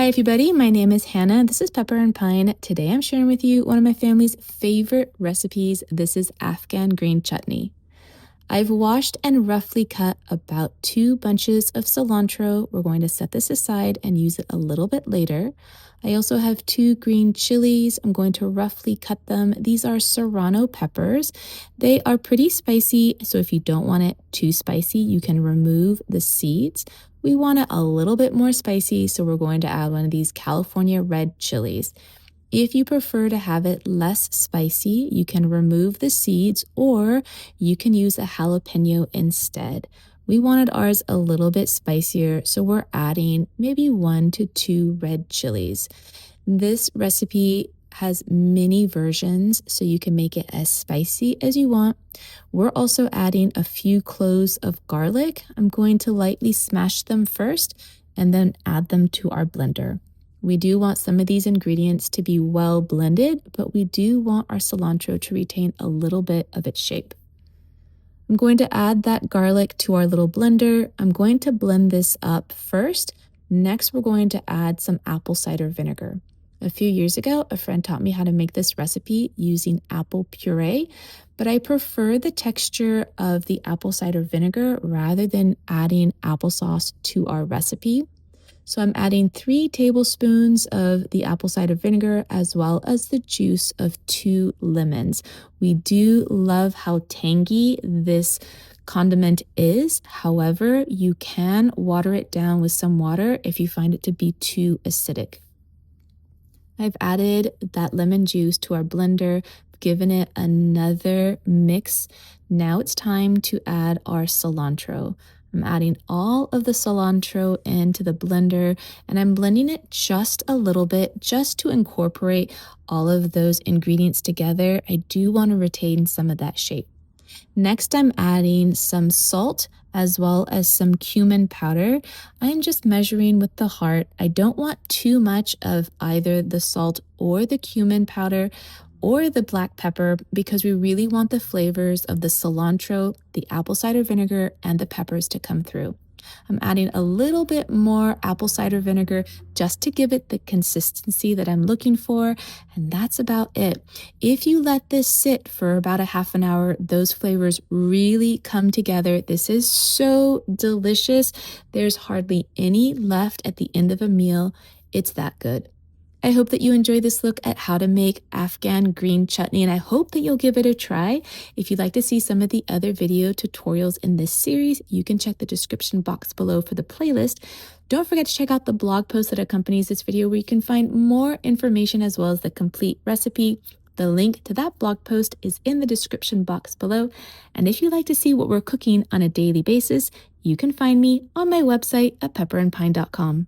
Hi everybody, my name is Hannah. This is Pepper and Pine. Today I'm sharing with you one of my family's favorite recipes. This is Afghan green chutney. I've washed and roughly cut about 2 bunches of cilantro. We're going to set this aside and use it a little bit later. I also have 2 green chilies. I'm going to roughly cut them. These are Serrano peppers. They are pretty spicy, so if you don't want it too spicy, you can remove the seeds. We want it a little bit more spicy, so we're going to add one of these California red chilies. If you prefer to have it less spicy, you can remove the seeds or you can use a jalapeno instead. We wanted ours a little bit spicier, so we're adding maybe 1 to 2 red chilies. This recipe has many versions, so you can make it as spicy as you want. We're also adding a few cloves of garlic. I'm going to lightly smash them first and then add them to our blender. We do want some of these ingredients to be well blended, but we do want our cilantro to retain a little bit of its shape. I'm going to add that garlic to our little blender. I'm going to blend this up first. Next, we're going to add some apple cider vinegar. A few years ago, a friend taught me how to make this recipe using apple puree, but I prefer the texture of the apple cider vinegar rather than adding applesauce to our recipe. So I'm adding 3 tablespoons of the apple cider vinegar as well as the juice of 2 lemons. We do love how tangy this condiment is. However, you can water it down with some water if you find it to be too acidic. I've added that lemon juice to our blender, given it another mix. Now it's time to add our cilantro. I'm adding all of the cilantro into the blender and I'm blending it just a little bit just to incorporate all of those ingredients together. I do want to retain some of that shape. Next, I'm adding some salt as well as some cumin powder. I am just measuring with the heart. I don't want too much of either the salt or the cumin powder or the black pepper because we really want the flavors of the cilantro, the apple cider vinegar, and the peppers to come through. I'm adding a little bit more apple cider vinegar just to give it the consistency that I'm looking for, and that's about it. If you let this sit for about a half an hour, those flavors really come together. This is so delicious. There's hardly any left at the end of a meal. It's that good. I hope that you enjoyed this look at how to make Afghan green chutney, and I hope that you'll give it a try. If you'd like to see some of the other video tutorials in this series, you can check the description box below for the playlist. Don't forget to check out the blog post that accompanies this video where you can find more information as well as the complete recipe. The link to that blog post is in the description box below. And if you'd like to see what we're cooking on a daily basis, you can find me on my website at pepperandpine.com.